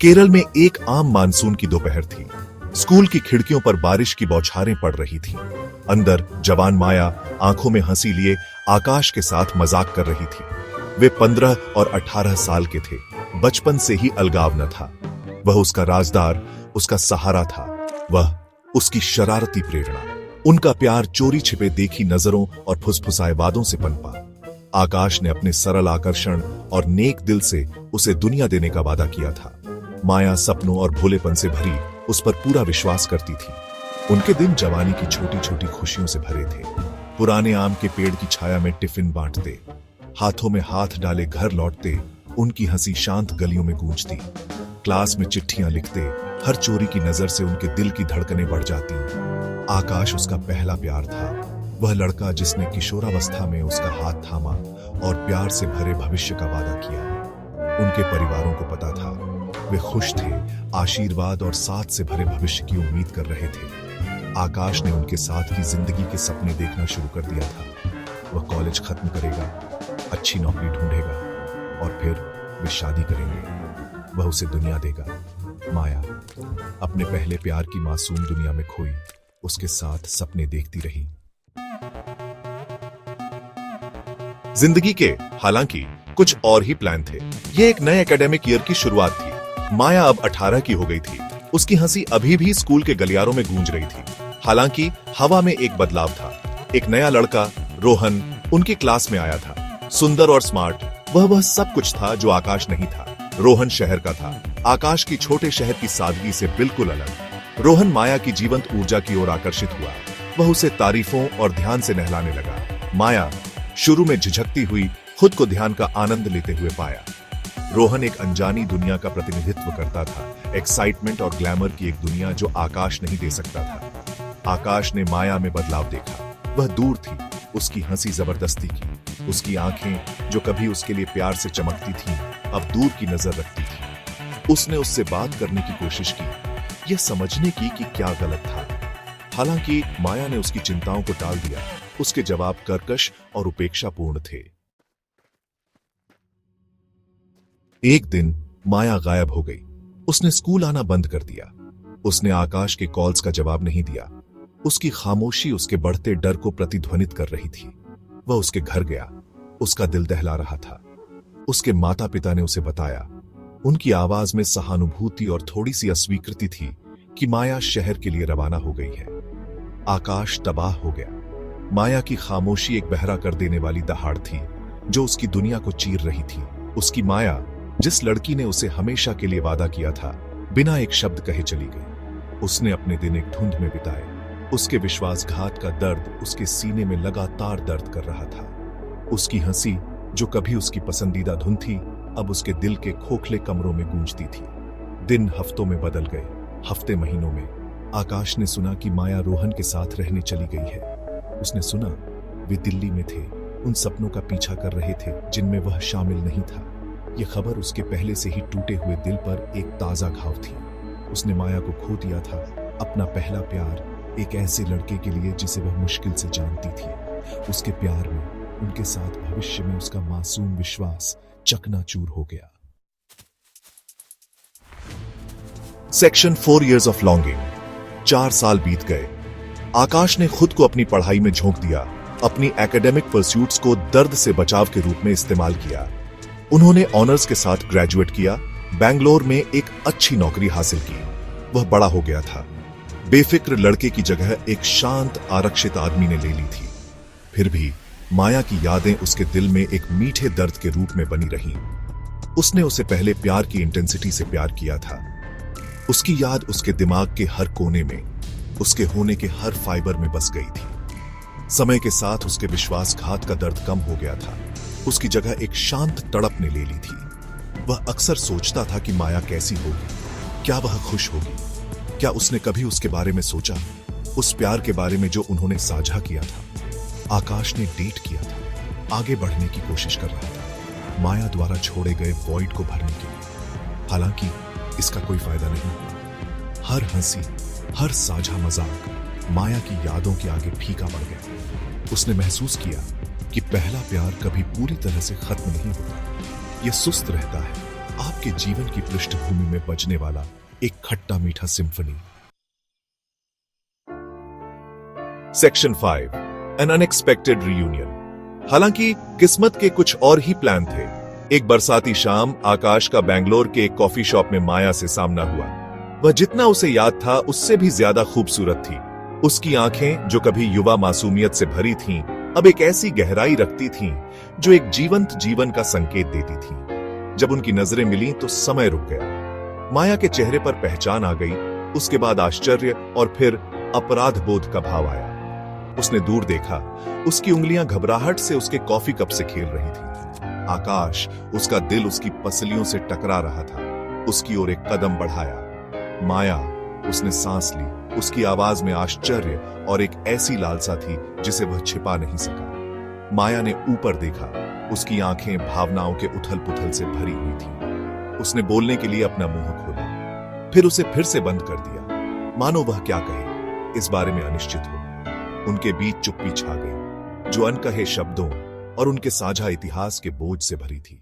केरल में एक आम मानसून की दोपहर थी। स्कूल की खिड़कियों पर बारिश की बौछारें पड़ रही थी। अंदर जवान माया आंखों में हंसी लिए आकाश के साथ मजाक कर रही थी। वे 15 और 18 साल के थे। बचपन से ही अलगाव न था। वह उसका राजदार, उसका सहारा था। वह उसकी शरारती प्रेरणा। उनका प्यार चोरी छिपे देखी नजरों और फुसफुसाए वादों से पनपा। आकाश ने अपने सरल आकर्षण और नेक दिल से उसे दुनिया देने का वादा किया था। माया सपनों और भोलेपन से भरी उस पर पूरा विश्वास करती थी। उनके दिन जवानी की छोटी छोटी खुशियों से भरे थे। पुराने आम के पेड़ की छाया में टिफिन बांटते, हाथों में हाथ डाले घर लौटते, उनकी हंसी शांत गलियों में गूंजती। क्लास में चिट्ठियां लिखते, हर चोरी की नजर से उनके दिल की धड़कनें बढ़ जाती। आकाश उसका पहला प्यार था। वह लड़का जिसने किशोरावस्था में उसका हाथ थामा और प्यार से भरे भविष्य का वादा किया। उनके परिवारों को पता था। वे खुश थे, आशीर्वाद और साथ से भरे भविष्य की उम्मीद कर रहे थे। आकाश ने उनके साथ की जिंदगी के सपने देखना शुरू कर दिया था। वह कॉलेज खत्म करेगा, अच्छी नौकरी ढूंढेगा और फिर वे शादी करेंगे। वह उसे दुनिया देगा। माया अपने पहले प्यार की मासूम दुनिया में खोई उसके साथ सपने देखती रही। जिंदगी के हालांकि कुछ और ही प्लान थे। यह एक नए एकेडमिक ईयर की शुरुआत थी। माया अब 18 की हो गई थी। उसकी हंसी अभी भी स्कूल के गलियारों में गूंज रही थी। हालांकि हवा में एक बदलाव था। एक नया लड़का रोहन उनकी क्लास में आया था। सुंदर और स्मार्ट, वह सब कुछ था जो आकाश नहीं था। रोहन शहर का था, आकाश की छोटे शहर की सादगी से बिल्कुल अलग। रोहन माया की जीवंत ऊर्जा की ओर आकर्षित हुआ। वह उसे तारीफों और ध्यान से नहलाने लगा। माया शुरू में झिझकती हुई खुद को ध्यान का आनंद लेते हुए पाया। रोहन एक अनजानी दुनिया का प्रतिनिधित्व करता था। एक्साइटमेंट और ग्लैमर की एक दुनिया जो आकाश नहीं दे सकता था। आकाश ने माया में बदलाव देखा। वह दूर थी, उसकी हंसी जबरदस्ती की। उसकी आंखें जो कभी उसके लिए प्यार से चमकती थीं, अब दूर की नजर रखती थी। उसने उससे बात करने की कोशिश की, यह समझने की कि क्या गलत था। हालांकि माया ने उसकी चिंताओं को टाल दिया। उसके जवाब कर्कश और उपेक्षापूर्ण थे। एक दिन माया गायब हो गई। उसने स्कूल आना बंद कर दिया। उसने आकाश के कॉल्स का जवाब नहीं दिया। उसकी खामोशी उसके बढ़ते डर को प्रतिध्वनित कर रही थी। वह उसके घर गया। उसका दिल दहला रहा था। उसके माता पिता ने उसे बताया। उनकी आवाज में सहानुभूति और थोड़ी सी अस्वीकृति थी कि माया शहर के लिए रवाना हो गई है। आकाश तबाह हो गया। माया की खामोशी एक बहरा कर देने वाली दहाड़ थी जो उसकी दुनिया को चीर रही थी। उसकी माया, जिस लड़की ने उसे हमेशा के लिए वादा किया था, बिना एक शब्द कहे चली गई। उसने अपने दिन एक धुंध में बिताए। उसके विश्वासघात का दर्द उसके सीने में लगातार दर्द कर रहा था। उसकी हंसी जो कभी उसकी पसंदीदा धुन थी, अब उसके दिल के खोखले कमरों में गूंजती थी। दिन हफ्तों में बदल गए, हफ्ते महीनों में। आकाश ने सुना कि माया रोहन के साथ रहने चली गई है। उसने सुना वे दिल्ली में थे, उन सपनों का पीछा कर रहे थे जिनमें वह शामिल नहीं था। यह खबर उसके पहले से ही टूटे हुए दिल पर एक ताजा घाव थी। उसने माया को खो दिया था, अपना पहला प्यार, एक ऐसे लड़के के लिए जिसे वह मुश्किल से जानती थी। उसके प्यार में, उनके साथ भविष्य में उसका मासूम विश्वास चकनाचूर हो गया। Section 4 Years of Longing। 4 साल बीत गए। आकाश ने खुद को अपनी पढ़ाई में झोंक दिया। अपनी एकेडमिक परस्यूट्स को दर्द से बचाव के रूप में इस्तेमाल किया। उन्होंने ऑनर्स के साथ ग्रेजुएट किया, बेंगलोर में एक अच्छी नौकरी हासिल की। वह बड़ा हो गया था। बेफिक्र लड़के की जगह एक शांत आरक्षित आदमी ने ले ली थी। फिर भी माया की यादें उसके दिल में एक मीठे दर्द के रूप में बनी रहीं। उसने उसे पहले प्यार की इंटेंसिटी से प्यार किया था। उसकी याद उसके दिमाग के हर कोने में, उसके होने के हर फाइबर में बस गई थी। समय के साथ उसके विश्वासघात का दर्द कम हो गया था। उसकी जगह एक शांत तड़प ने ले ली थी। वह अक्सर सोचता था कि माया कैसी होगी, क्या वह खुश होगी, क्या उसने कभी उसके बारे में सोचा, उस प्यार के बारे में जो उन्होंने साझा किया था। आकाश ने डेट किया था, आगे बढ़ने की कोशिश कर रहा था, माया द्वारा छोड़े गए वॉइड को भरने के लिए। हालांकि इसका कोई फायदा नहीं। हर हंसी, हर साझा मजाक माया की यादों के आगे फीका पड़ गया। उसने महसूस किया कि पहला प्यार कभी पूरी तरह से खत्म नहीं होता। यह सुस्त रहता है, आपके जीवन की पृष्ठभूमि में बजने वाला एक खट्टा मीठा symphony. Section 5, N unexpected reunion. हालांकि किस्मत के कुछ और ही प्लान थे। एक बरसाती शाम आकाश का बेंगलोर के एक कॉफी शॉप में माया से सामना हुआ। वह जितना उसे याद था उससे भी ज्यादा खूबसूरत थी। उसकी आंखें, जो कभी युवा मासूमियत से भरी थीं, अब एक ऐसी गहराई रखती थीं जो एक जीवंत जीवन का संकेत देती थीं। जब उनकी नजरें मिलीं तो समय रुक गया। माया के चेहरे पर पहचान आ गई, उसके बाद आश्चर्य और फिर अपराध बोध का भाव आया। उसने दूर देखा, उसकी उंगलियां घबराहट से उसके कॉफी कप से खेल रही थी। आकाश, उसका दिल उसकी पसलियों से टकरा रहा था, उसकी ओर एक कदम बढ़ाया। माया, उसने सांस ली। उसकी आवाज में आश्चर्य और एक ऐसी लालसा थी जिसे वह छिपा नहीं सका। माया ने ऊपर देखा, उसकी आंखें भावनाओं के उथल पुथल से भरी हुई थी। उसने बोलने के लिए अपना मुंह खोला, फिर उसे फिर से बंद कर दिया, मानो वह क्या कहे इस बारे में अनिश्चित हो। उनके बीच चुप्पी छा गई, जो अनकहे शब्दों और उनके साझा इतिहास के बोझ से भरी थी।